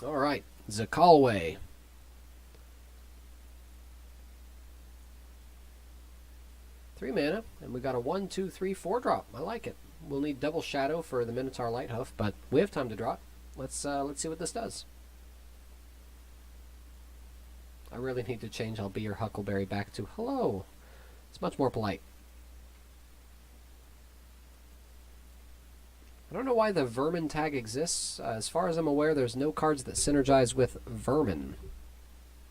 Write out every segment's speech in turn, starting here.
Alright, Zakalway. Three mana, and we got a 1, 2, 3, 4 drop. I like it. We'll need double shadow for the Minotaur Lighthoof, but we have time to draw it. Let's see what this does. I really need to change I'll be your Huckleberry back to hello. It's much more polite. I don't know why the Vermin tag exists. As far as I'm aware, there's no cards that synergize with Vermin.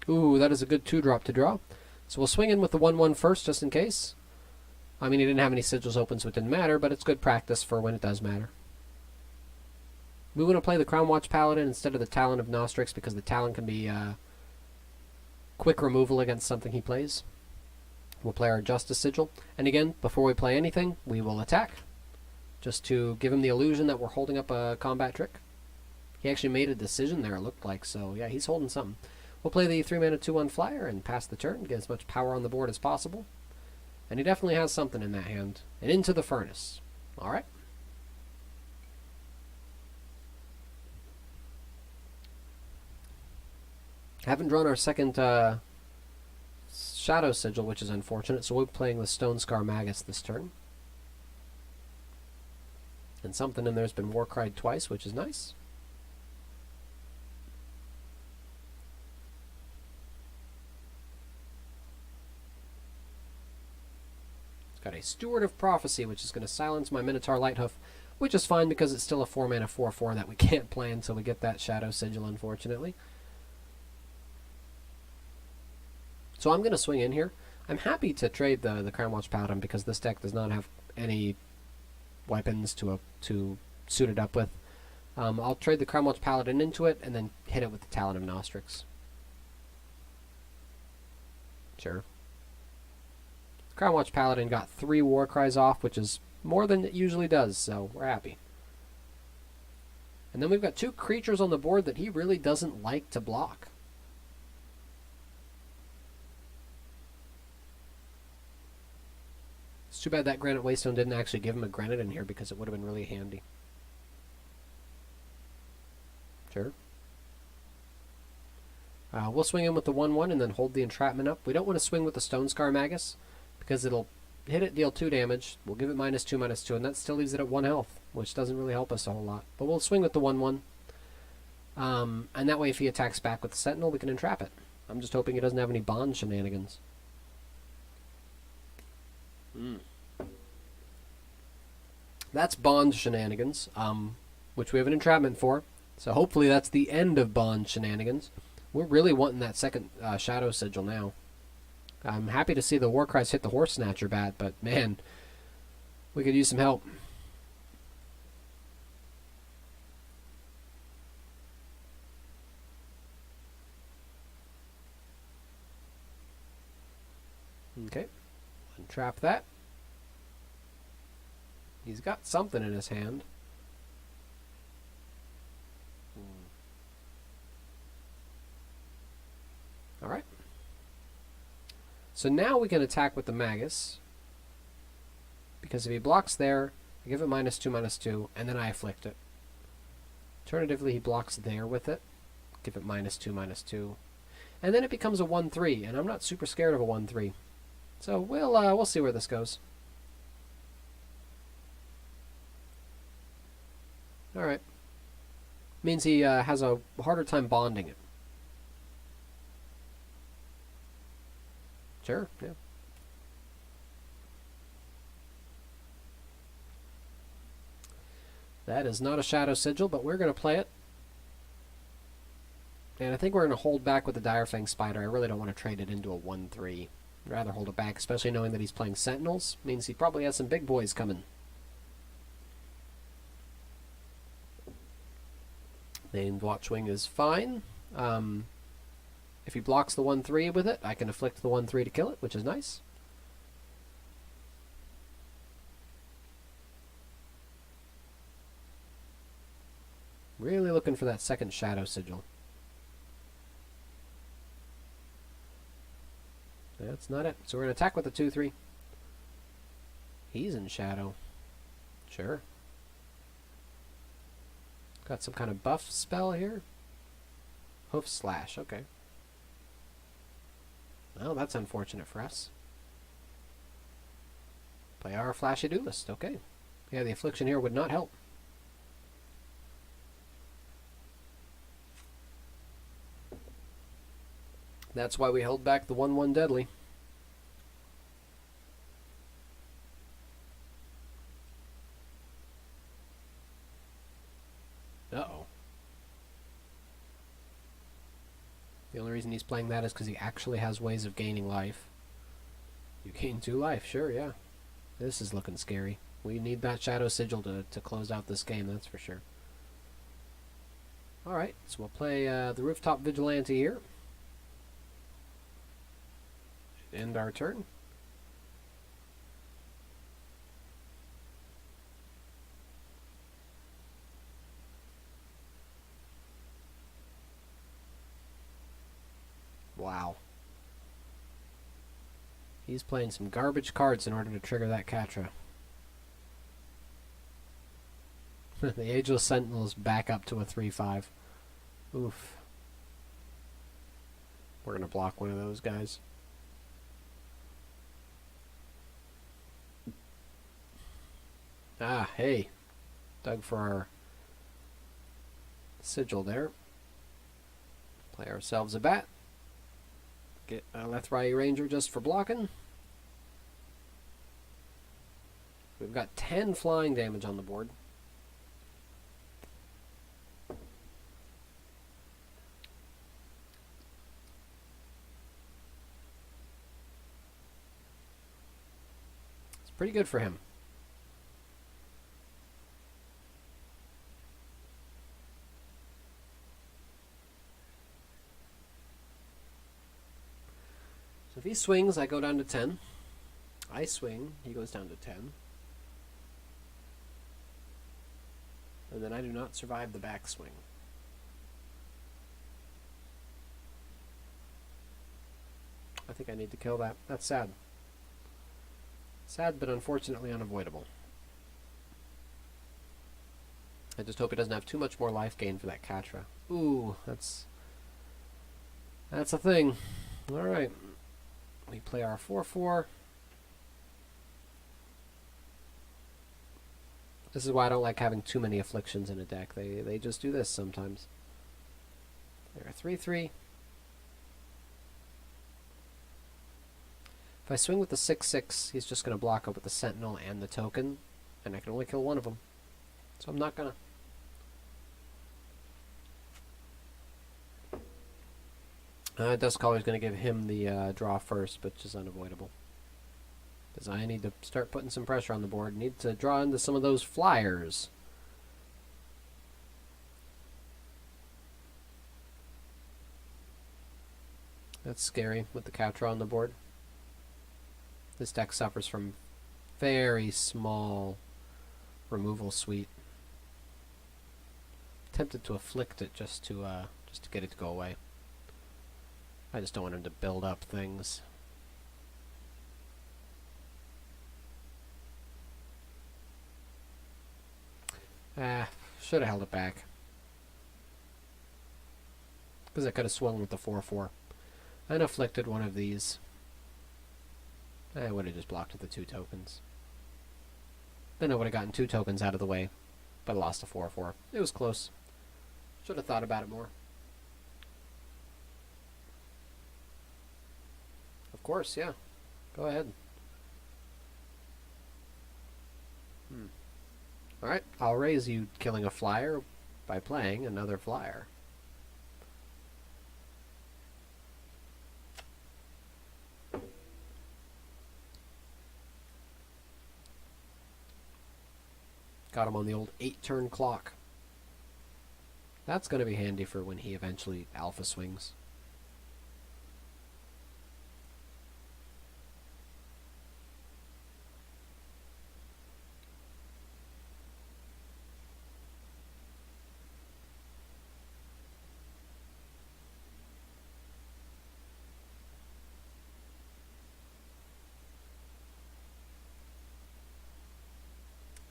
Ooh, that is a good 2-drop to draw. So we'll swing in with the 1/1 first, just in case. I mean, he didn't have any sigils open, so it didn't matter, but it's good practice for when it does matter. We want to play the Crown Watch Paladin instead of the Talon of Nostrix, because the Talon can be quick removal against something he plays. We'll play our Justice Sigil. And again, before we play anything, we will attack, just to give him the illusion that we're holding up a combat trick. He actually made a decision there, it looked like, so yeah, he's holding something. We'll play the 3-mana 2/1 flyer and pass the turn, get as much power on the board as possible. And he definitely has something in that hand. And into the furnace. Alright. Haven't drawn our second Shadow Sigil, which is unfortunate, so we'll be playing the Stonescar Magus this turn. And something in there's been Warcried twice, which is nice. Got a Steward of Prophecy, which is going to silence my Minotaur Lighthoof, which is fine because it's still a 4-mana 4/4 that we can't play until we get that Shadow Sigil, unfortunately. So I'm going to swing in here. I'm happy to trade the Crown Watch Paladin because this deck does not have any weapons to suit it up with. I'll trade the Crown Watch Paladin into it and then hit it with the Talon of Nostrix. Sure. Crown Watch Paladin got 3 Warcries off, which is more than it usually does, so we're happy. And then we've got 2 creatures on the board that he really doesn't like to block. It's too bad that Granite Waystone didn't actually give him a granite in here because it would have been really handy. Sure. We'll swing in with the 1/1 and then hold the entrapment up. We don't want to swing with the Stonescar Magus because it'll hit it, deal 2 damage. We'll give it -2/-2, and that still leaves it at 1 health, which doesn't really help us a whole lot. But we'll swing with the 1/1. And that way if he attacks back with the Sentinel, we can entrap it. I'm just hoping he doesn't have any bond shenanigans. That's bond shenanigans, which we have an entrapment for. So hopefully that's the end of bond shenanigans. We're really wanting that second Shadow Sigil now. I'm happy to see the Warcries hit the Horse Snatcher bat, but man, we could use some help. Okay, untrap that. He's got something in his hand. Alright. So now we can attack with the Magus. Because if he blocks there, I give it -2/-2, and then I afflict it. Alternatively, he blocks there with it. Give it -2/-2. And then it becomes a 1/3, and I'm not super scared of a 1/3. So we'll see where this goes. Alright. Means he has a harder time bonding it. Sure, yeah. That is not a Shadow Sigil, but we're going to play it. And I think we're going to hold back with the Direfang Spider. I really don't want to trade it into a 1/3. I'd rather hold it back, especially knowing that he's playing Sentinels. Means he probably has some big boys coming. Named Watchwing is fine. If he blocks the 1/3 with it, I can afflict the 1/3 to kill it, which is nice. Really looking for that second Shadow Sigil. That's not it. So we're going to attack with the 2/3. He's in shadow. Sure. Got some kind of buff spell here. Hoof slash, okay. Well, that's unfortunate for us. Play our flashy duelist, okay. Yeah, the affliction here would not help. That's why we held back the 1/1 deadly. Uh-oh. The only reason he's playing that is because he actually has ways of gaining life. You gain 2 life, sure, yeah. This is looking scary. We need that Shadow Sigil to close out this game, that's for sure. Alright, so we'll play the Rooftop Vigilante here. End our turn. Wow. He's playing some garbage cards in order to trigger that Katra. The Ageless Sentinels back up to a 3/5. Oof. We're going to block one of those guys. Ah, hey. Dug for our sigil there. Play ourselves a bat. Get a Lethrai Ranger just for blocking. We've got 10 flying damage on the board. It's pretty good for him. So if he swings, I go down to 10. I swing, he goes down to 10. And then I do not survive the backswing. I think I need to kill that. That's sad. Sad, but unfortunately unavoidable. I just hope he doesn't have too much more life gain for that Katra. Ooh, that's a thing. Alright. We play our 4/4. This is why I don't like having too many afflictions in a deck. They just do this sometimes. They're a 3/3. If I swing with the 6/6, he's just going to block up with the Sentinel and the token, and I can only kill one of them. So I'm not going to. Duskcaller's going to give him the draw first, which is unavoidable. Because I need to start putting some pressure on the board. Need to draw into some of those flyers. That's scary with the Katra on the board. This deck suffers from very small removal suite. Tempted to afflict it just to get it to go away. I just don't want him to build up things. Should have held it back. Because I could have swung with the 4/4. And afflicted one of these. I would have just blocked with the 2 tokens. Then I would have gotten 2 tokens out of the way. But I lost a 4/4. It was close. Should have thought about it more. Of course, yeah. Go ahead. Alright, I'll raise you killing a flyer by playing another flyer. Got him on the old 8-turn clock. That's going to be handy for when he eventually alpha swings.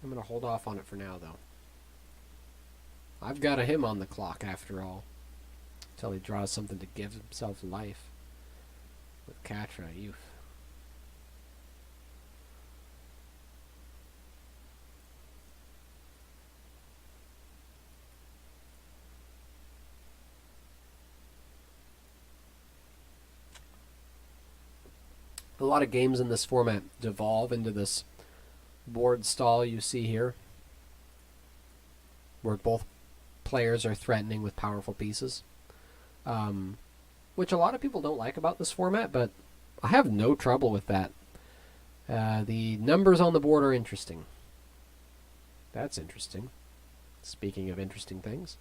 I'm going to hold off on it for now, though. I've got a him on the clock, after all. Until he draws something to give himself life. With Katra, youth. A lot of games in this format devolve into this board stall you see here, where both players are threatening with powerful pieces, which a lot of people don't like about this format, but I have no trouble with that. The numbers on the board are interesting. That's interesting. Speaking of interesting things.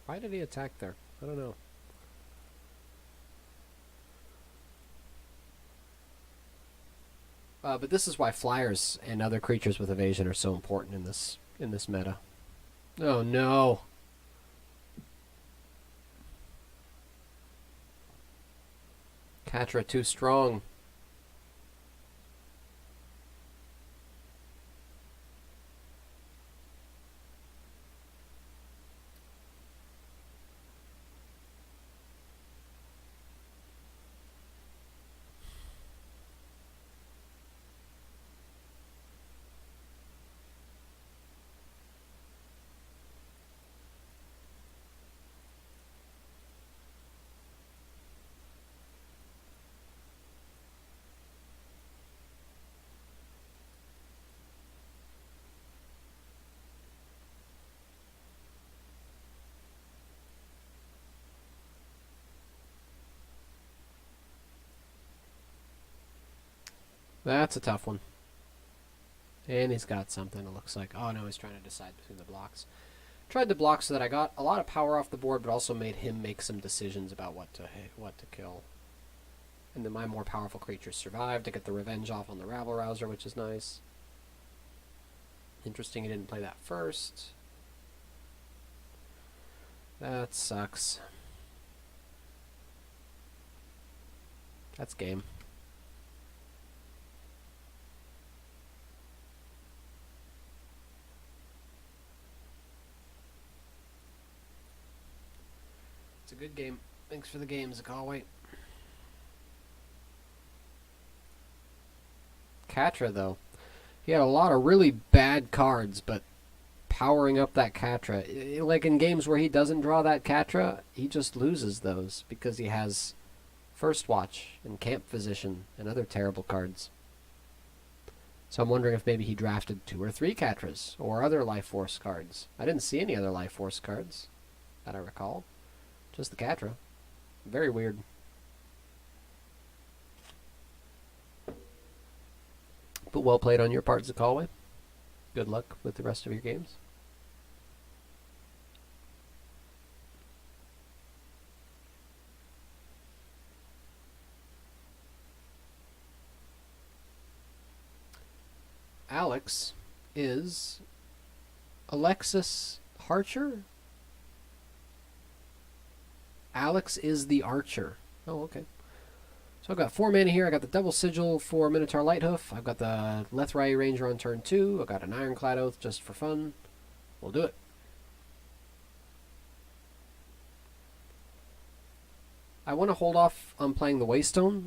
Why did he attack there? I don't know. But this is why flyers and other creatures with evasion are so important in this meta. Oh no! Katra too strong. That's a tough one. And he's got something, it looks like. Oh no, he's trying to decide between the blocks. Tried to block so that I got a lot of power off the board, but also made him make some decisions about what to kill. And then my more powerful creatures survived to get the revenge off on the Rabble Rouser, which is nice. Interesting he didn't play that first. That sucks. That's game. It's a good game. Thanks for the game, Zakaway. Katra, though. He had a lot of really bad cards, but powering up that Katra, like in games where he doesn't draw that Katra, he just loses those because he has First Watch and Camp Physician and other terrible cards. So I'm wondering if maybe he drafted 2 or 3 Katras or other Life Force cards. I didn't see any other Life Force cards that I recall. Just the Katra. Very weird. But well played on your part, Zakaway. Good luck with the rest of your games. Alex is Alexis Harcher? Alex is the Archer. Oh, okay. So I've got 4 mana here. I got the Double Sigil for Minotaur Lighthoof. I've got the Lethrai Ranger on turn 2. I've got an Ironclad Oath just for fun. We'll do it. I want to hold off on playing the Waystone.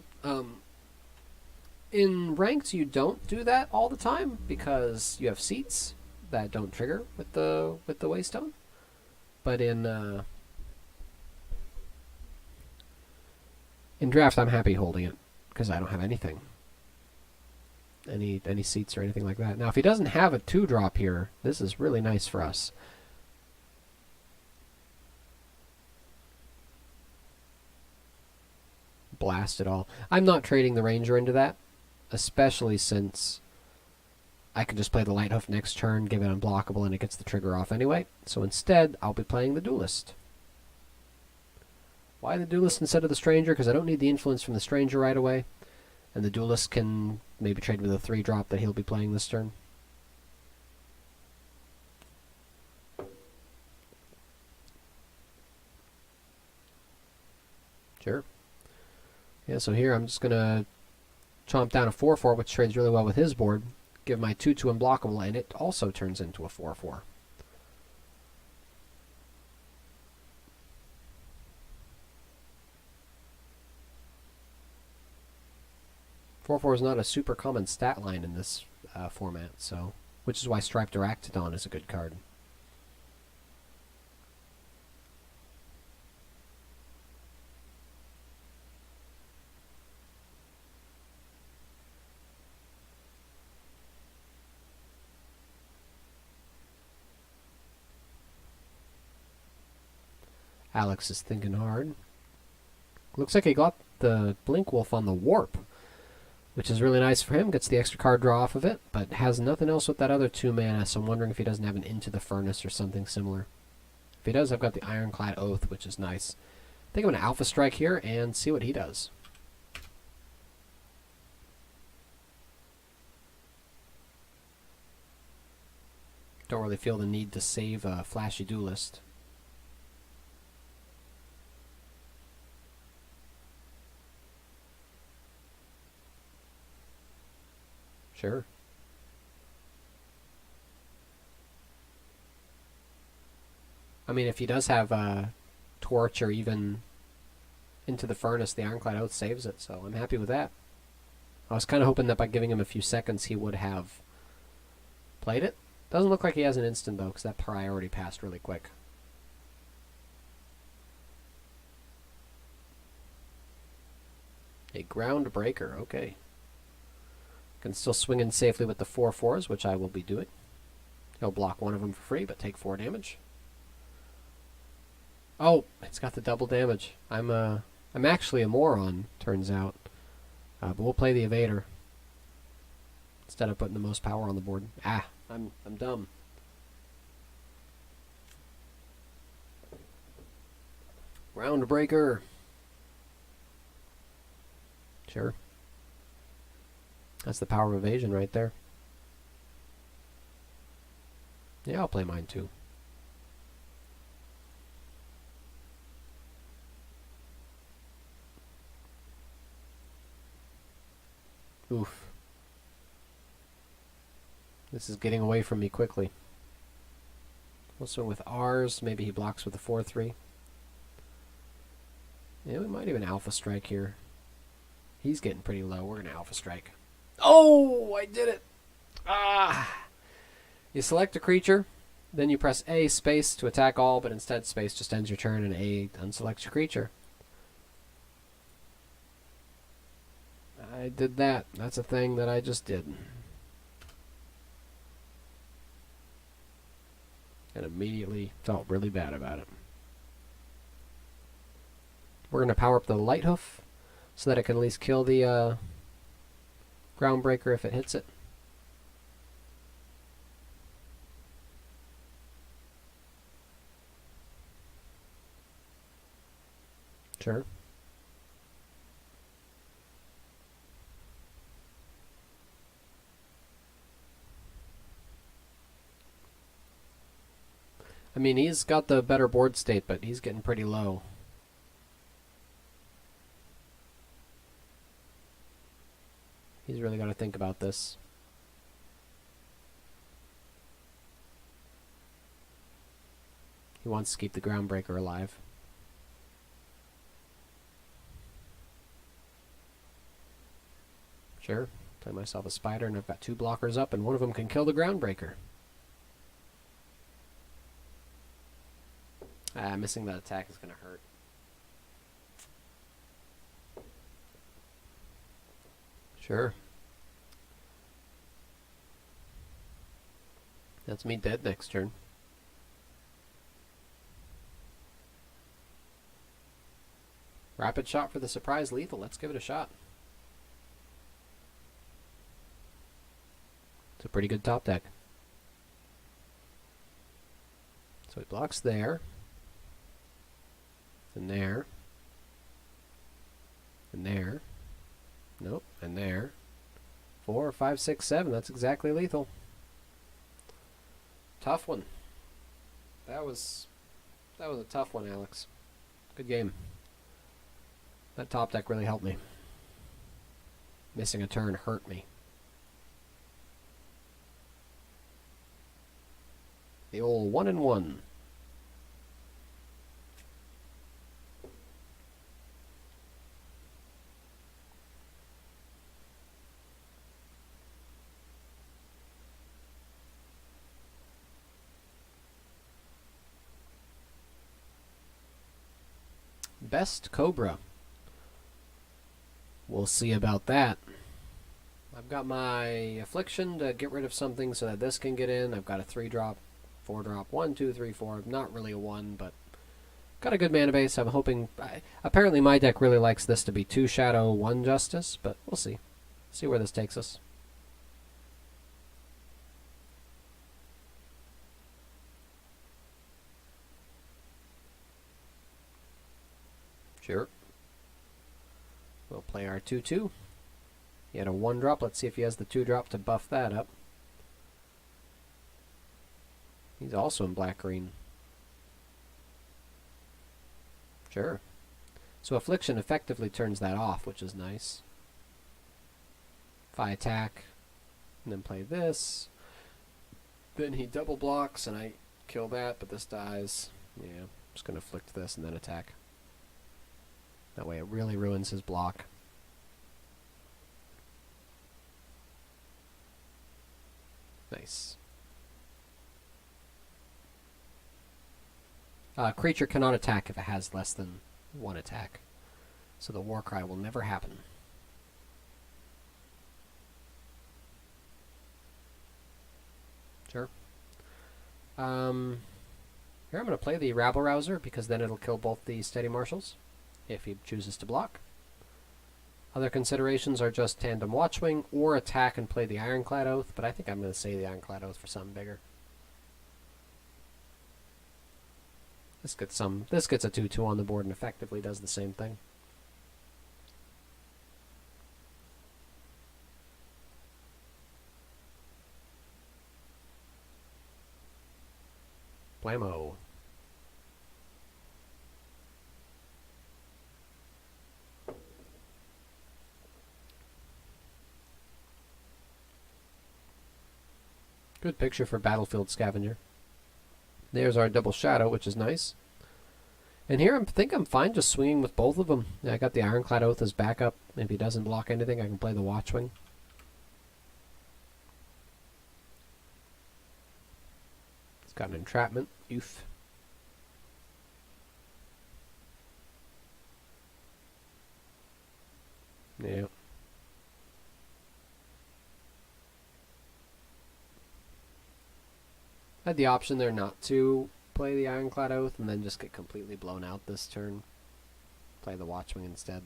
In ranked, you don't do that all the time because you have seats that don't trigger with the Waystone. But in draft, I'm happy holding it because I don't have anything, any seats or anything like that. Now, if he doesn't have a 2-drop here, this is really nice for us. Blast it all. I'm not trading the Ranger into that, especially since I can just play the Lighthoof next turn, give it unblockable, and it gets the trigger off anyway. So instead, I'll be playing the Duelist. Why the Duelist instead of the Stranger? Because I don't need the influence from the Stranger right away. And the Duelist can maybe trade with a 3-drop that he'll be playing this turn. Sure. Yeah, so here I'm just going to chomp down a 4/4, which trades really well with his board. Give my 2/2 unblockable, and it also turns into a 4/4. 4/4 is not a super common stat line in this format, so which is why Striped Arachnodon is a good card. Alex is thinking hard. Looks like he got the Blink Wolf on the Warp, which is really nice for him. Gets the extra card draw off of it, but has nothing else with that other 2 mana, so I'm wondering if he doesn't have an Into the Furnace or something similar. If he does, I've got the Ironclad Oath, which is nice. I think I'm going to Alpha Strike here and see what he does. Don't really feel the need to save a Flashy Duelist. Sure. I mean, if he does have Torch or even Into the Furnace, the Ironclad Oath saves it, so I'm happy with that. I was kind of hoping that by giving him a few seconds he would have played it. Doesn't look like he has an instant, though, because that priority passed really quick. A Groundbreaker, okay. Can still swing in safely with the 4/4s, which I will be doing. He'll block one of them for free, but take 4 damage. Oh, it's got the double damage. I'm actually a moron, turns out. But we'll play the Evader instead of putting the most power on the board. Ah, I'm dumb. Groundbreaker. Sure. That's the power of evasion right there. Yeah, I'll play mine too. Oof. This is getting away from me quickly. We'll swing with ours. Maybe he blocks with a 4/3. Yeah, we might even Alpha Strike here. He's getting pretty low. We're going to Alpha Strike. Oh, I did it. Ah. You select a creature, then you press A space to attack all, but instead space just ends your turn and A unselects your creature. I did that. That's a thing that I just did. And immediately felt really bad about it. We're going to power up the Lighthoof so that it can at least kill the Groundbreaker if it hits it. Sure. I mean, he's got the better board state, but he's getting pretty low. He's really got to think about this. He wants to keep the Groundbreaker alive. Sure. Play myself a Spider, and I've got 2 blockers up, and one of them can kill the Groundbreaker. Missing that attack is going to hurt. Sure. That's me dead next turn. Rapid shot for the surprise lethal. Let's give it a shot. It's a pretty good top deck. So he blocks there. And there. And there. Nope. And there. 4, 5, 6, 7. That's exactly lethal. Tough one. That was a tough one, Alex. Good game. That top deck really helped me. Missing a turn hurt me. The old 1-1. Best Cobra. We'll see about that. I've got my Affliction to get rid of something so that this can get in. I've got a 3-drop, 4-drop, 1, 2, 3, 4. Not really a 1, but got a good mana base. I'm hoping... apparently my deck really likes this to be 2 Shadow, 1 Justice, but we'll see. See where this takes us. Sure. We'll play our 2-2. He had a 1-drop. Let's see if he has the 2-drop to buff that up. He's also in black-green. Sure. So Affliction effectively turns that off, which is nice. If I attack, and then play this, then he double blocks, and I kill that, but this dies. Yeah, I'm just going to afflict this and then attack. That way it really ruins his block. Nice. Creature cannot attack if it has less than 1 attack. So the Warcry will never happen. Sure. Here I'm going to play the Rabble Rouser because then it'll kill both the Steady Marshals if he chooses to block. Other considerations are just Tandem Watchwing or attack and play the Ironclad Oath, but I think I'm going to say the Ironclad Oath for something bigger. This gets a 2-2 on the board and effectively does the same thing. Blammo. Good picture for Battlefield Scavenger. There's our double shadow, which is nice. And here I think I'm fine just swinging with both of them. I got the Ironclad Oath as backup. If he doesn't block anything, I can play the Watchwing. It's got an entrapment. Oof. Yeah. I had the option there not to play the Ironclad Oath and then just get completely blown out this turn. Play the Watchwing instead.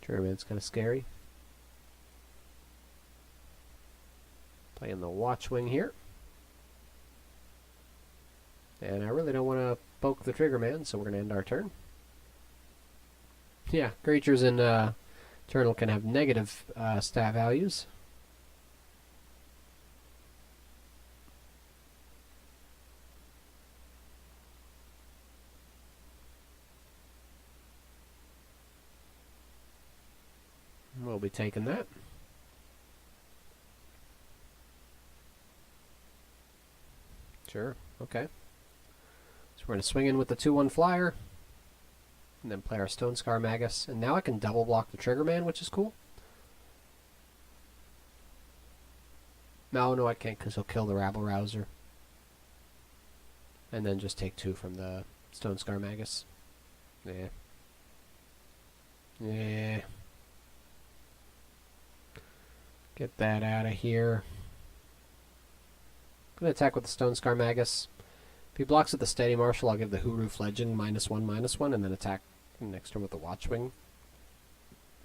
Sure, man, it's kind of scary. Playing the Watchwing here. And I really don't want to poke the trigger man, so we're going to end our turn. Yeah, creatures in Eternal can have negative stat values. We'll be taking that. Sure, okay. So we're going to swing in with the 2-1 flyer. And then play our Stone Scar Magus. And now I can double block the Trigger Man, which is cool. No, I can't because he'll kill the Rabble Rouser. And then just take 2 from the Stone Scar Magus. Yeah. Yeah. Get that out of here. I'm going to attack with the Stone Scar Magus. If he blocks with the Steady Marshal, I'll give the Huruf Legend -1/-1, and then attack next turn with the Watchwing.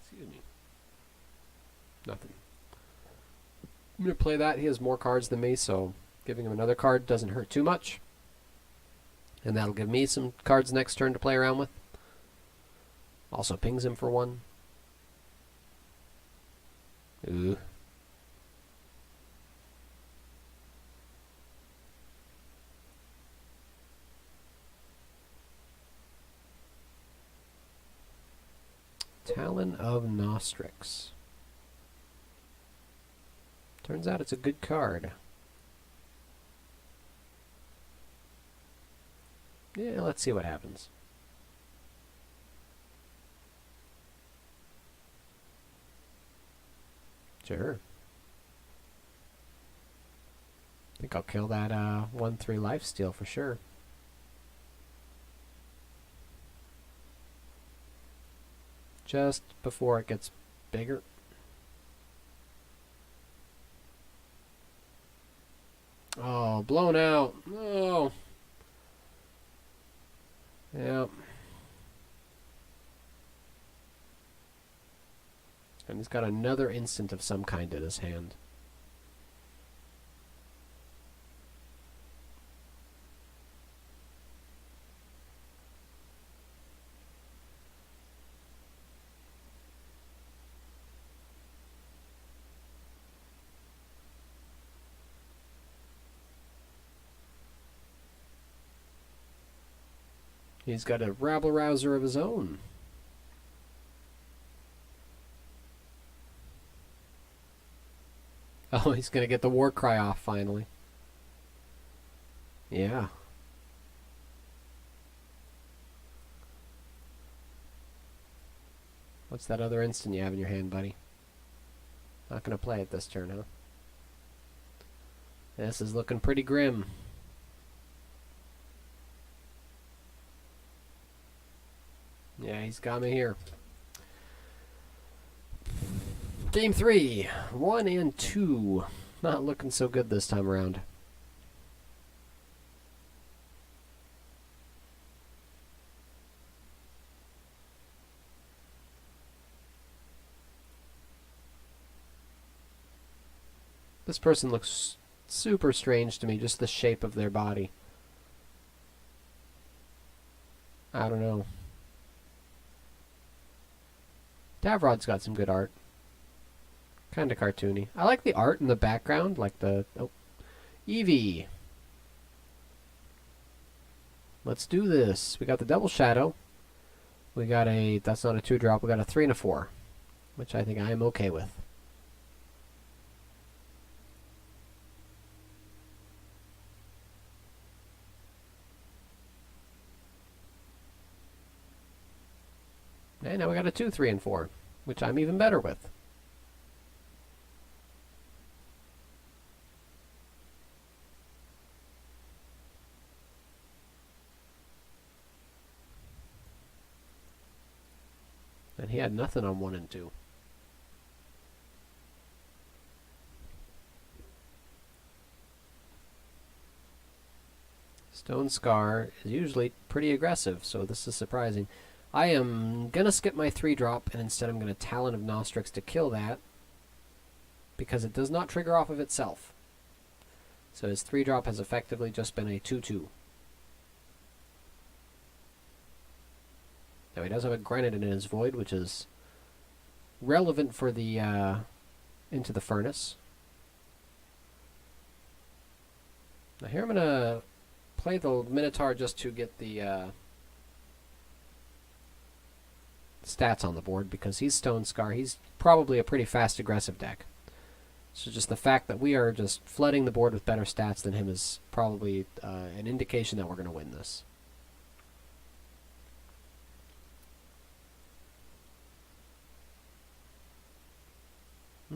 Excuse me. Nothing. I'm going to play that. He has more cards than me, so giving him another card doesn't hurt too much. And that'll give me some cards next turn to play around with. Also pings him for 1. Ooh. Talon of Nostrix. Turns out it's a good card. Yeah, let's see what happens. Sure. I think I'll kill that 1/3 lifesteal for sure. Just before it gets bigger. Oh, blown out. Oh. Yep. And he's got another instant of some kind in his hand. He's got a rabble-rouser of his own. Oh, he's going to get the war cry off finally. Yeah. What's that other instant you have in your hand, buddy? Not going to play it this turn, huh? This is looking pretty grim. Yeah, he's got me here. Game 3, 1 and 2. Not looking so good this time around. This person looks super strange to me, just the shape of their body. I don't know. Davrod's got some good art. Kind of cartoony. I like the art in the background, like the... Oh. Eevee. Let's do this. We got the Double Shadow. We got a... That's not a 2-drop. We got a 3 and a 4. Which I think I am okay with. And now we got a 2, 3, and 4. Which I'm even better with. And he had nothing on 1 and 2. Stone Scar is usually pretty aggressive, so this is surprising. I am going to skip my 3-drop, and instead I'm going to Talon of Nostrix to kill that, because it does not trigger off of itself. So his 3-drop has effectively just been a 2/2. Now he does have a Granite in his Void, which is relevant for the Into the Furnace. Now here I'm going to play the Minotaur just to get the stats on the board, because he's Stone Scar. He's probably a pretty fast aggressive deck. So just the fact that we are just flooding the board with better stats than him is probably an indication that we're going to win this.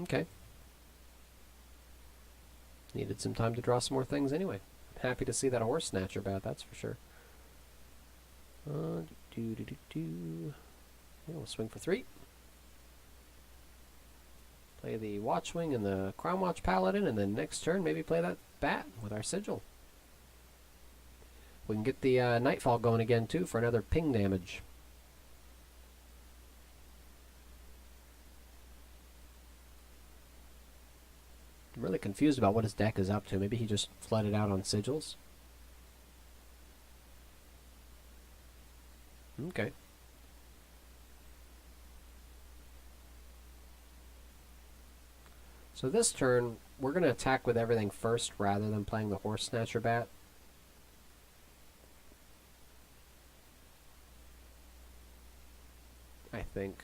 Okay. Needed some time to draw some more things anyway. I'm happy to see that Horse Snatcher bat, that's for sure. Yeah, we'll swing for 3. Play the Watchwing and the Crown Watch Paladin, and then next turn maybe play that bat with our Sigil. We can get the Nightfall going again too for another ping damage. I'm really confused about what his deck is up to. Maybe he just flooded out on Sigils. Okay. So this turn, we're going to attack with everything first rather than playing the Horse Snatcher bat. I think.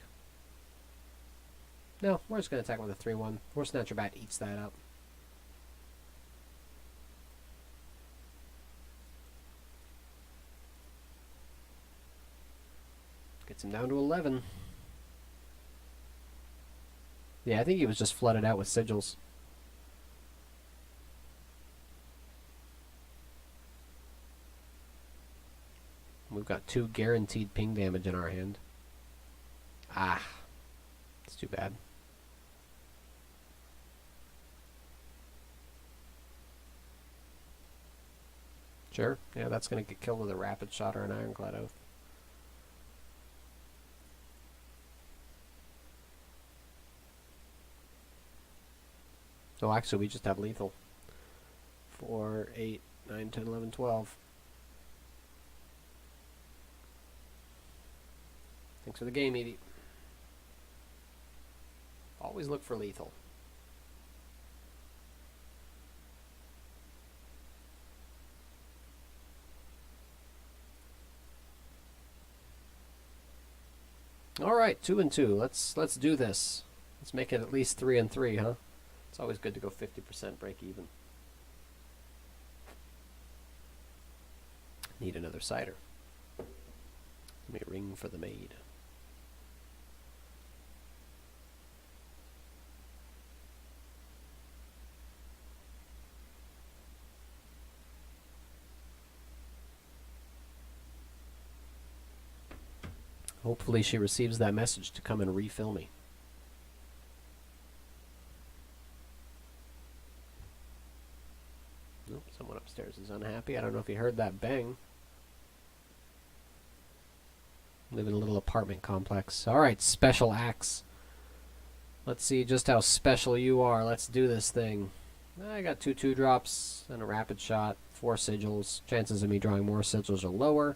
No, we're just going to attack with a 3-1. Force Snatcher Bat eats that up. Gets him down to 11. Yeah, I think he was just flooded out with sigils. We've got 2 guaranteed ping damage in our hand. Ah, it's too bad. Sure, yeah, that's going to get killed with a Rapid Shot or an Ironclad Oath. Oh, actually, we just have lethal. 4, 8, 9, 10, 11, 12. Thanks for the game, Evie. Always look for lethal. All right, 2 and 2. Let's do this. Let's make it at least 3 and 3, huh? It's always good to go 50% break even. Need another cider. Let me ring for the maid. Hopefully she receives that message to come and refill me. Nope, someone upstairs is unhappy. I don't know if you heard that bang. Live in a little apartment complex. Alright, special axe. Let's see just how special you are. Let's do this thing. I got 2 2-drops and a Rapid Shot, 4 sigils. Chances of me drawing more sigils are lower.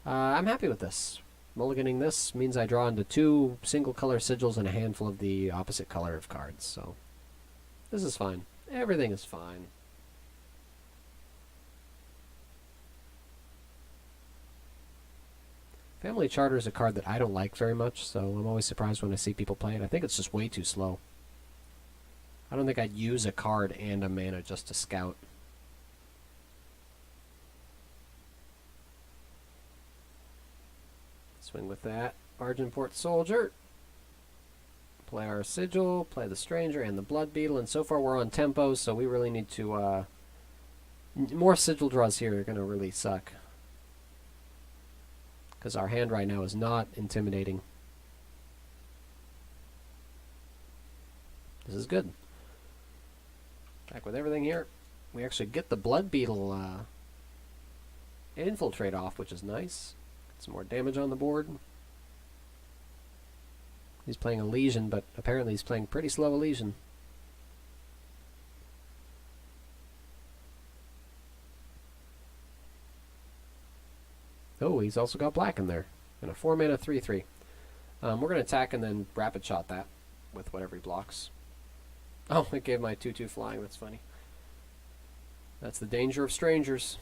I'm happy with this. Mulliganing this means I draw into 2 single-color sigils and a handful of the opposite color of cards, so this is fine. Everything is fine. Family Charter is a card that I don't like very much, so I'm always surprised when I see people play it. I think it's just way too slow. I don't think I'd use a card and a mana just to scout. Swing with that. Argenport Soldier. Play our Sigil, play the Stranger and the Blood Beetle, and so far we're on tempo, so we really need to, more Sigil draws here are going to really suck. Because our hand right now is not intimidating. This is good. Back with everything here. We actually get the Blood Beetle infiltrate off, which is nice. Get some more damage on the board. He's playing a Legion, but apparently he's playing pretty slow Legion. Oh, he's also got black in there. And a 4-mana 3/3. We're going to attack and then Rapid Shot that with whatever he blocks. Oh, it gave my 2/2 flying. That's funny. That's the danger of strangers.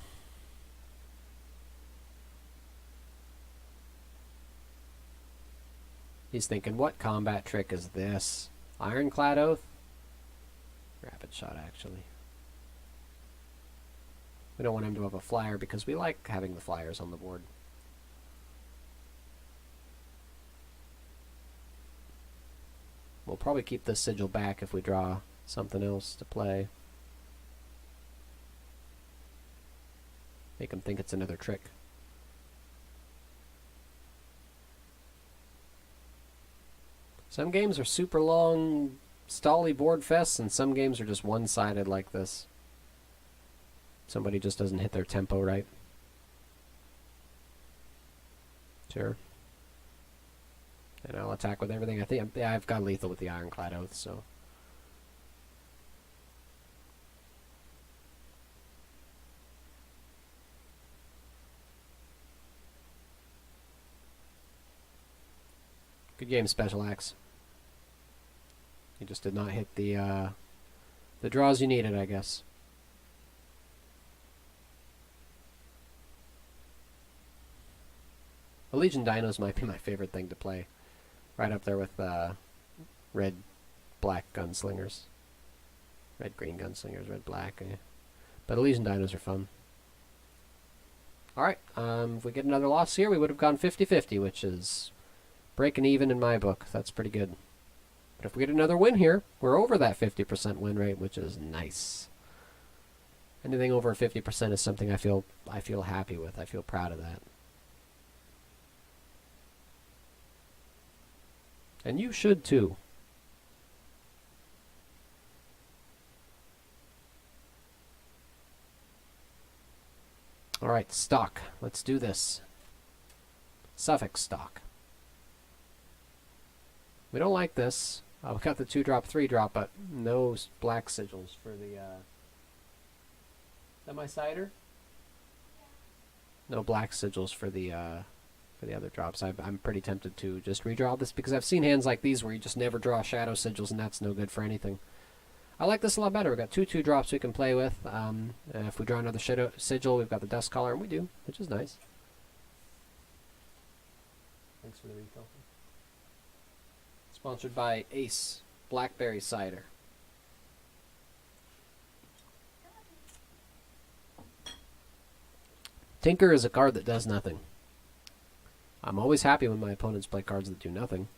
He's thinking, what combat trick is this? Ironclad Oath? Rapid Shot, actually. We don't want him to have a flyer because we like having the flyers on the board. We'll probably keep this Sigil back if we draw something else to play. Make him think it's another trick. Some games are super long, stally board fests, and some games are just one-sided like this. Somebody just doesn't hit their tempo right. Sure. And I'll attack with everything. I think I've got lethal with the Ironclad Oath, so. Good game, Special Axe. You just did not hit the draws you needed, I guess. The Legion Dinos might be my favorite thing to play. Right up there with red, black gunslingers. Red, green gunslingers, red, black. But Elysian Dinos are fun. Alright, if we get another loss here, we would have gone 50-50, which is breaking even in my book. That's pretty good. But if we get another win here, we're over that 50% win rate, which is nice. Anything over 50% is something I feel happy with. I feel proud of that. And you should too. Alright, stock. Let's do this. Suffix stock. We don't like this. We got the 2-drop, 3-drop, but no black sigils for the, Is that my cider? No black sigils for the other drops. I'm pretty tempted to just redraw this because I've seen hands like these where you just never draw shadow sigils, and that's no good for anything. I like this a lot better. We've got 2 2-drops we can play with. If we draw another shadow sigil, we've got the dust collar, and we do, which is nice. Thanks for the refill. Sponsored by Ace Blackberry Cider. Tinker is a card that does nothing. I'm always happy when my opponents play cards that do nothing.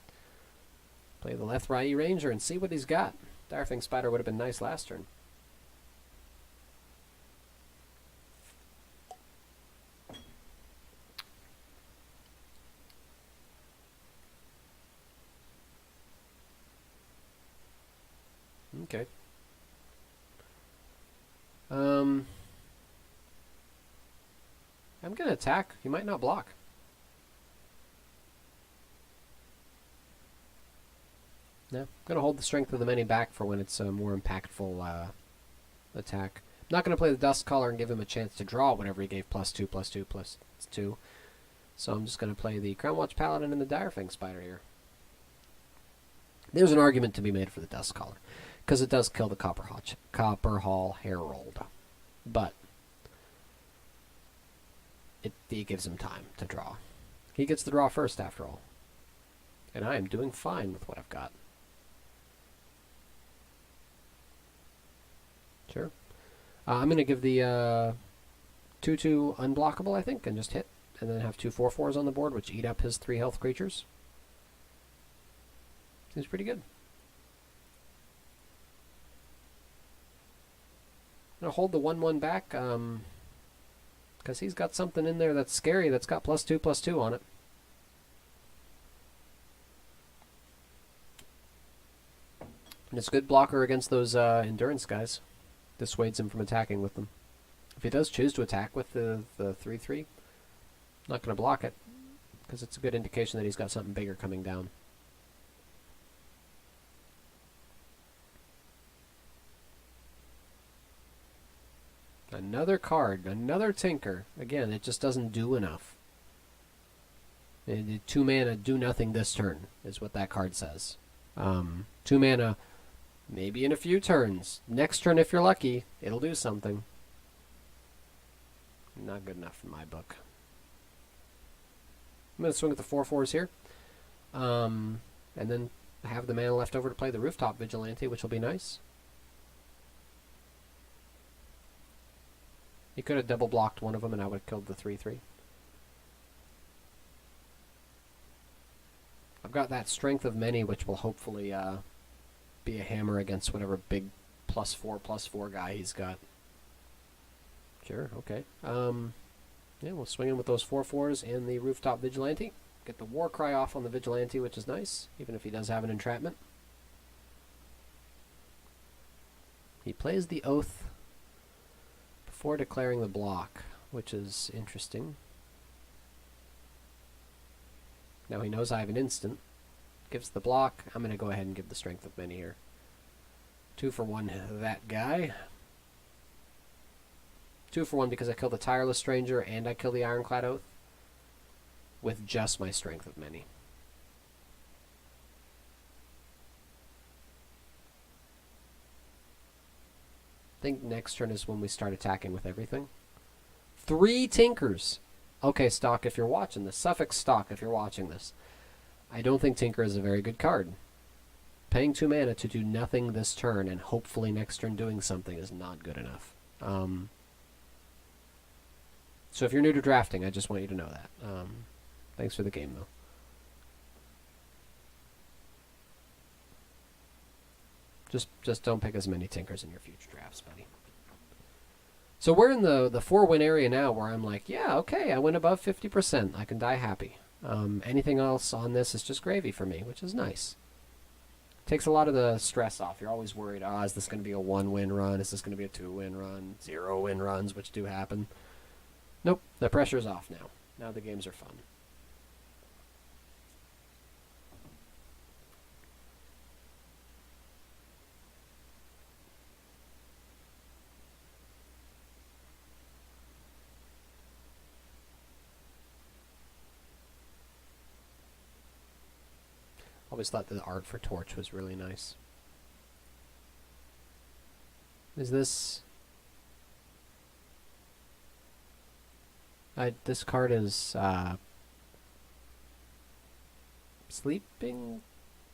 Play the Lethrai Ranger and see what he's got. Direfang Spider would have been nice last turn. Okay. I'm gonna attack. He might not block. No, I'm gonna hold the strength of the many back for when it's a more impactful attack. I'm not gonna play the dust collar and give him a chance to draw whenever he gave +2, +2, +2. So I'm just gonna play the Crown Watch Paladin and the Direfang Spider here. There's an argument to be made for the dust collar, because it does kill the Copperhall Herald, but it gives him time to draw. He gets the draw first, after all, and I am doing fine with what I've got. Sure. I'm going to give the 2/2 unblockable, I think, and just hit, and then have 2 4/4s on the board, which eat up his 3 health creatures. Seems pretty good. I'm going to hold the 1/1 back, because he's got something in there that's scary that's got +2/+2 on it. And it's a good blocker against those endurance guys. Dissuades him from attacking with them. If he does choose to attack with the 3/3, I'm not going to block it, because it's a good indication that he's got something bigger coming down. Another card, another Tinker. Again, it just doesn't do enough. 2 mana, do nothing this turn, is what that card says. 2 mana, maybe in a few turns. Next turn, if you're lucky, it'll do something. Not good enough in my book. I'm going to swing at the 4/4s here. And then have the mana left over to play the Rooftop Vigilante, which will be nice. He could have double blocked one of them and I would have killed the 3/3. I've got that Strength of Many, which will hopefully be a hammer against whatever big +4/+4 guy he's got. Sure, okay. Yeah, we'll swing in with those 4/4s and the Rooftop Vigilante. Get the War Cry off on the Vigilante, which is nice, even if he does have an entrapment. He plays the Oath before declaring the block, which is interesting. Now he knows I have an instant. Gives the block. I'm going to go ahead and give the Strength of Many here. 2 for 1, that guy. 2 for 1 because I kill the Tireless Stranger and I kill the Ironclad Oath with just my Strength of Many. I think next turn is when we start attacking with everything. 3 Tinkers. Okay, Stock, if you're watching this. Suffix Stock, if you're watching this. I don't think Tinker is a very good card. paying 2 mana to do nothing this turn and hopefully next turn doing something is not good enough. So if you're new to drafting, I just want you to know that. Thanks for the game, though. Just don't pick as many Tinkers in your future drafts, buddy. So we're in the 4-win area now where I'm like, yeah, okay, I win above 50%. I can die happy. Anything else on this is just gravy for me, which is nice. Takes a lot of the stress off. You're always worried, is this going to be a 1-win run? Is this going to be a 2-win run? 0-win runs, which do happen. Nope, the pressure's off now. Now the games are fun. Always thought the art for Torch was really nice. Is this... this card is sleeping,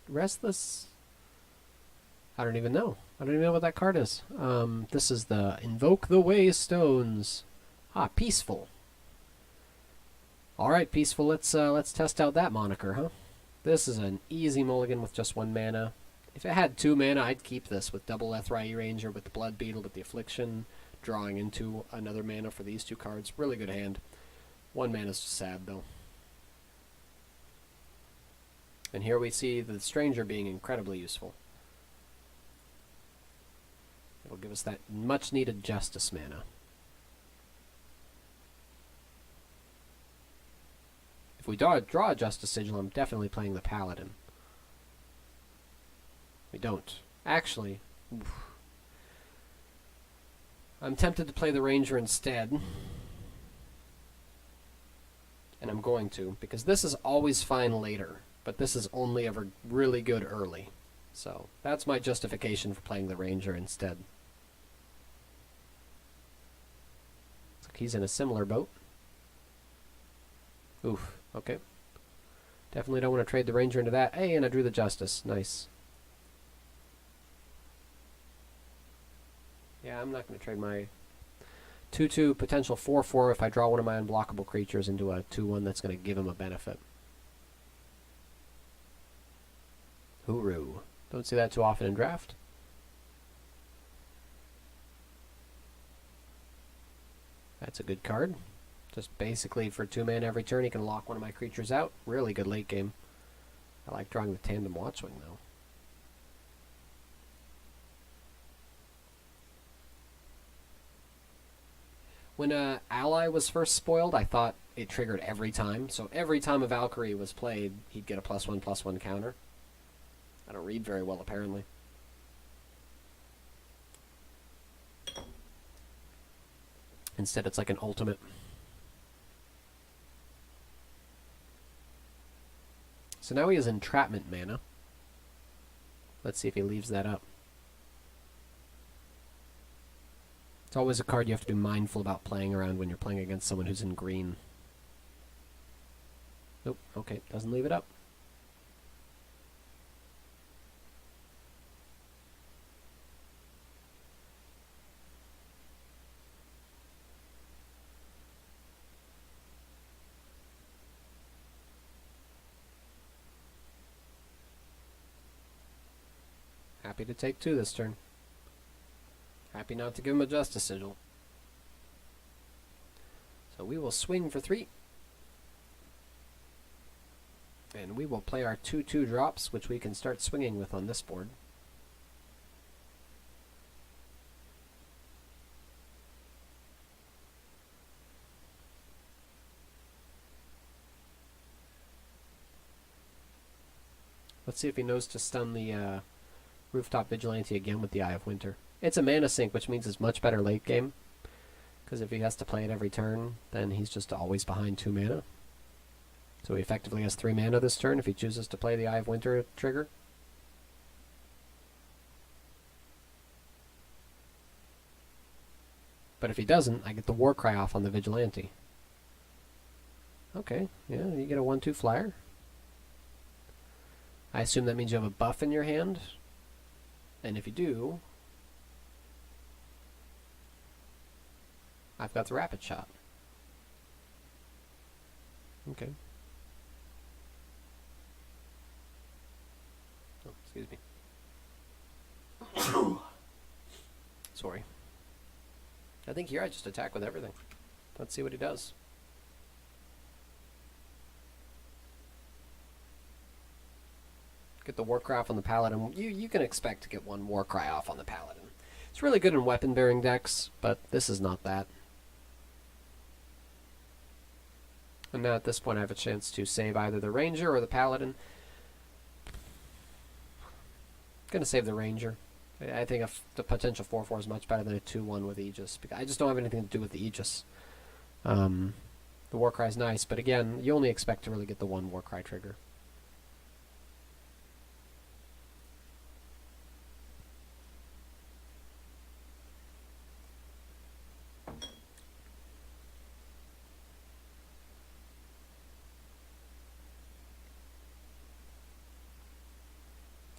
restless. I don't even know. I don't even know what that card is. This is the Invoke the Waystones. Peaceful. All right, Peaceful. Let's test out that moniker, huh? This is an easy mulligan with just 1 mana. If it had 2 mana, I'd keep this with double Ethrai Ranger, with the Blood Beetle, with the Affliction, drawing into another mana for these 2 cards. Really good hand. 1 mana is just sad, though. And here we see the Stranger being incredibly useful. It'll give us that much-needed Justice mana. If we draw a Justice Sigil, I'm definitely playing the Paladin. We don't. Actually, I'm tempted to play the Ranger instead. And I'm going to, because this is always fine later, but this is only ever really good early. So that's my justification for playing the Ranger instead. Looks like he's in a similar boat. Oof, okay. Definitely don't want to trade the Ranger into that. Hey, and I drew the Justice. Nice. Yeah, I'm not going to trade my 2/2 potential 4/4 if I draw one of my unblockable creatures into a 2/1 that's going to give him a benefit. Hooroo. Don't see that too often in draft. That's a good card. Just basically for 2 mana every turn, he can lock one of my creatures out. Really good late game. I like drawing the Tandem Watchwing, though. When Ally was first spoiled, I thought it triggered every time. So every time a Valkyrie was played, he'd get a +1/+1 counter. I don't read very well, apparently. Instead, it's like an ultimate. So now he has Entrapment mana. Let's see if he leaves that up. It's always a card you have to be mindful about playing around when you're playing against someone who's in green. Nope, okay, doesn't leave it up. Happy to take 2 this turn. Happy not to give him a Justice Sigil. So we will swing for 3. And we will play our 2/2 drops, which we can start swinging with on this board. Let's see if he knows to stun the Rooftop Vigilante again with the Eye of Winter. It's a mana sink, which means it's much better late game. Because if he has to play it every turn, then he's just always behind 2 mana. So he effectively has 3 mana this turn if he chooses to play the Eye of Winter trigger. But if he doesn't, I get the Warcry off on the Vigilante. Okay, yeah, you get a 1/2 flyer. I assume that means you have a buff in your hand. And if you do, I've got the rapid shot. Okay. Oh, excuse me. Sorry. I think here I just attack with everything. Let's see what he does. Get the Warcry off on the Paladin. You can expect to get one Warcry off on the Paladin. It's really good in weapon-bearing decks, but this is not that. And now at this point I have a chance to save either the Ranger or the Paladin. Gonna save the Ranger. I think the potential 4/4 is much better than a 2/1 with Aegis. I just don't have anything to do with the Aegis. The Warcry is nice, but again, you only expect to really get the one Warcry trigger.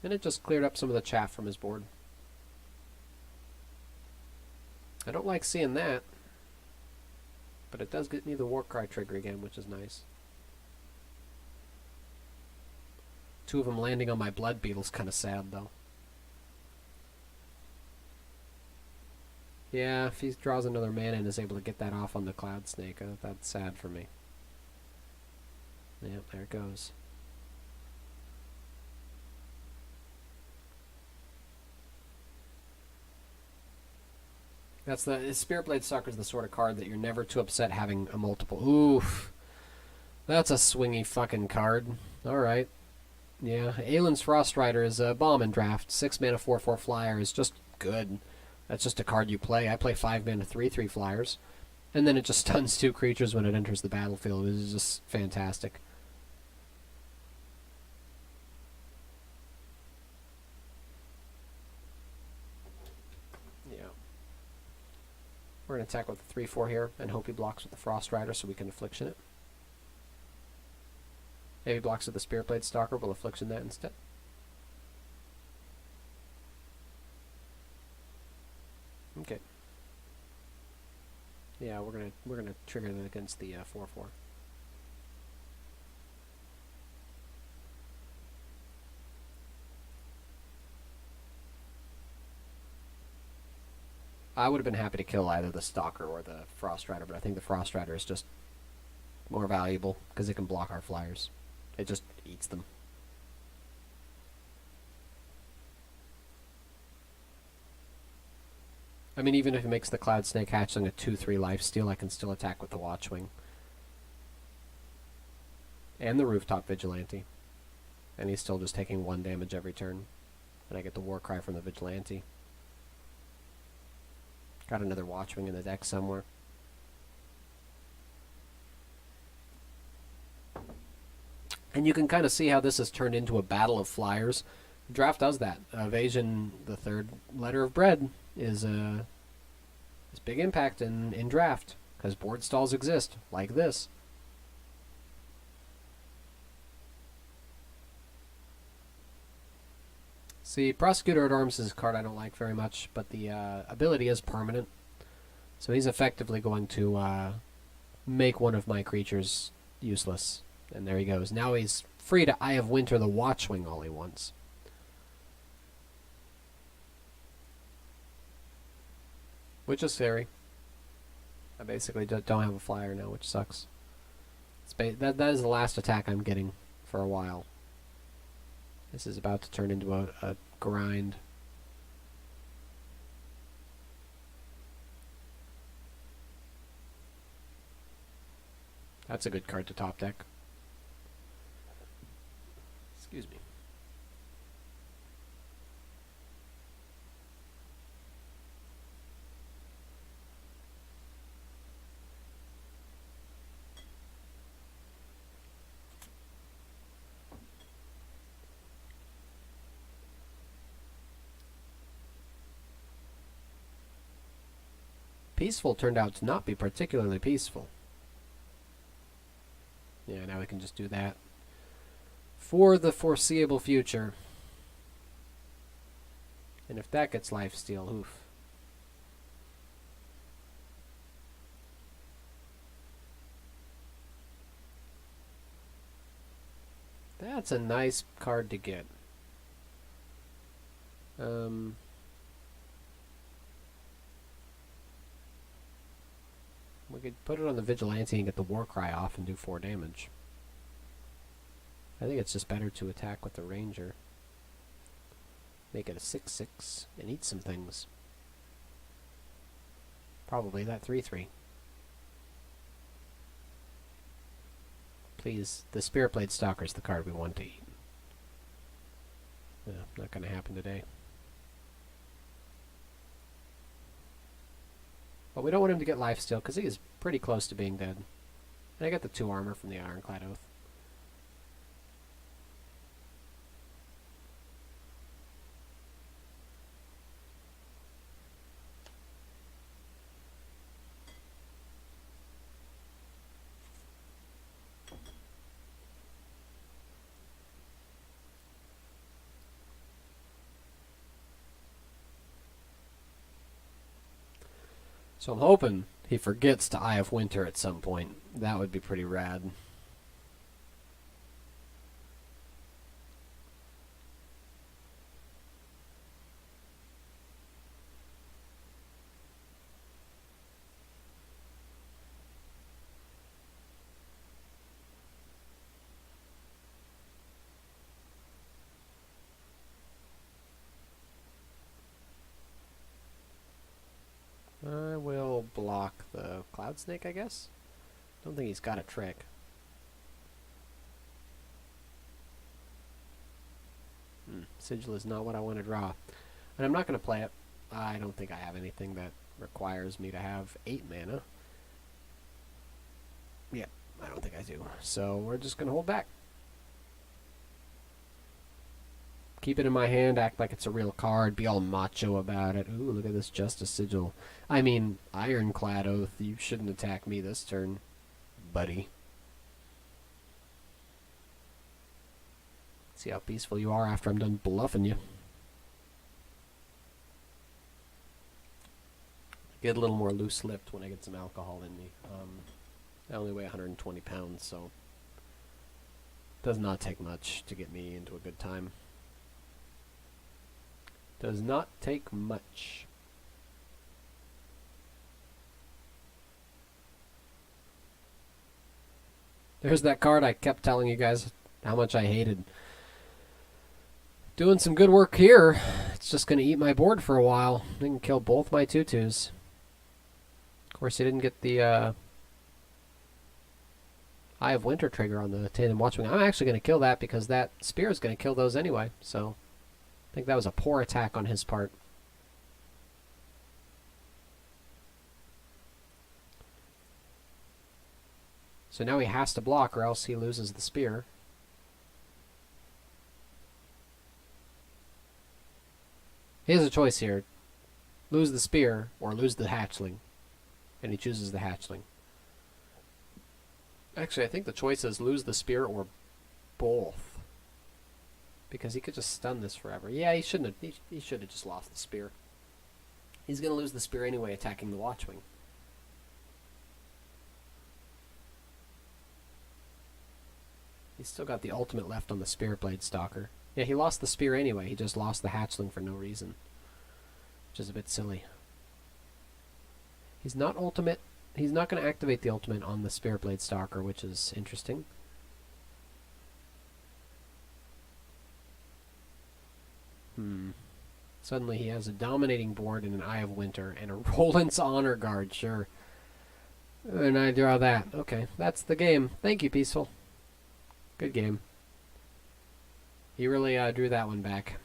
And it just cleared up some of the chaff from his board. I don't like seeing that, but it does get me the Warcry trigger again, which is nice. Two of them landing on my Blood Beetle's kind of sad, though. Yeah, if he draws another mana and is able to get that off on the Cloud Snake, that's sad for me. Yep, there it goes. That's the Spirit Blade Sucker is the sort of card that you're never too upset having a multiple. Oof. That's a swingy fucking card. Alright. Yeah, Aelin's Frost Rider is a bomb in draft. 6 mana 4/4 flyer is just good. That's just a card you play. I play 5 mana 3/3 flyers. And then it just stuns 2 creatures when it enters the battlefield. It is just fantastic. We're going to attack with the 3/4 here and hope he blocks with the Frost Rider so we can Affliction it. If he blocks with the Spirit Blade Stalker, we'll Affliction that instead. Okay. Yeah, we're gonna trigger that against the 4/4. I would have been happy to kill either the Stalker or the Frost Rider, but I think the Frost Rider is just more valuable because it can block our flyers. It just eats them. I mean, even if it makes the Cloud Snake hatchling a 2/3 lifesteal, I can still attack with the Watchwing. And the Rooftop Vigilante. And he's still just taking 1 damage every turn. And I get the Warcry from the Vigilante. Got another Watchwing in the deck somewhere. And you can kind of see how this has turned into a battle of flyers. Draft does that. Evasion, the 3rd letter of bread, is big impact in draft, because board stalls exist, like this. See, Prosecutor at Arms is a card I don't like very much, but the ability is permanent. So he's effectively going to make one of my creatures useless. And there he goes. Now he's free to Eye of Winter the Watchwing all he wants. Which is scary. I basically don't have a flyer now, which sucks. That is the last attack I'm getting for a while. This is about to turn into a grind. That's a good card to top deck. Excuse me. Peaceful turned out to not be particularly peaceful. Yeah, now we can just do that. For the foreseeable future. And if that gets lifesteal, oof. That's a nice card to get. We could put it on the Vigilante and get the Warcry off and do 4 damage. I think it's just better to attack with the Ranger. Make it a 6/6 and eat some things. Probably that 3/3. Please, the Spirit Blade Stalker's the card we want to eat. Not going to happen today. But we don't want him to get lifesteal because he is pretty close to being dead. And I got the 2 armor from the Ironclad Oath. So I'm hoping he forgets to Eye of Winter at some point. That would be pretty rad. I will block the Cloud Snake, I guess. Don't think he's got a trick. Sigil is not what I want to draw. And I'm not going to play it. I don't think I have anything that requires me to have 8 mana. Yeah, I don't think I do. So we're just going to hold back. Keep it in my hand, act like it's a real card, be all macho about it. Ooh, look at this Justice Sigil. I mean, Ironclad Oath, you shouldn't attack me this turn, buddy. See how peaceful you are after I'm done bluffing you. Get a little more loose-lipped when I get some alcohol in me. I only weigh 120 pounds, so it does not take much to get me into a good time. Does not take much. There's that card I kept telling you guys how much I hated. Doing some good work here. It's just going to eat my board for a while. I can kill both my 2/2s. Of course, he didn't get the Eye of Winter trigger on the Tandem Watchwing. I'm actually going to kill that because that spear is going to kill those anyway. So I think that was a poor attack on his part. So now he has to block or else he loses the spear. He has a choice here. Lose the spear or lose the hatchling. And he chooses the hatchling. Actually, I think the choice is lose the spear or both. Because he could just stun this forever. Yeah, he shouldn't have. He should have just lost the spear. He's going to lose the spear anyway, attacking the Watchwing. He's still got the ultimate left on the Spirit Blade Stalker. Yeah, he lost the spear anyway. He just lost the hatchling for no reason. Which is a bit silly. He's not ultimate. He's not going to activate the ultimate on the Spirit Blade Stalker, which is interesting. Suddenly he has a dominating board and an Eye of Winter and a Roland's Honor Guard, sure. And I draw that. Okay, that's the game. Thank you, Peaceful. Good game. He really drew that one back.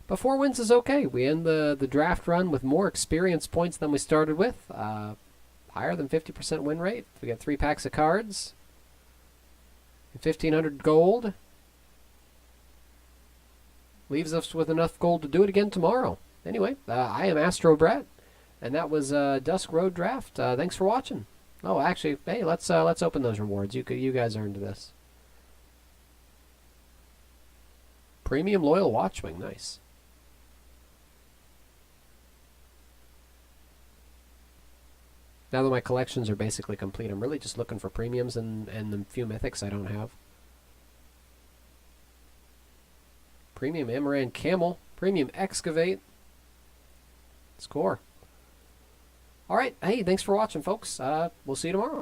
But 4 wins is okay. We end the draft run with more experience points than we started with. Higher than 50% win rate. We got 3 packs of cards. 1,500 gold. Leaves us with enough gold to do it again tomorrow. Anyway, I am Astro Brett, and that was DuskRoad Draft. Thanks for watching. Oh, actually, hey, let's open those rewards. You guys earned this. Premium Loyal Watchwing, nice. Now that my collections are basically complete, I'm really just looking for premiums and the few mythics I don't have. Premium Amaran Camel, Premium Excavate. Score. Alright, hey, thanks for watching, folks. We'll see you tomorrow.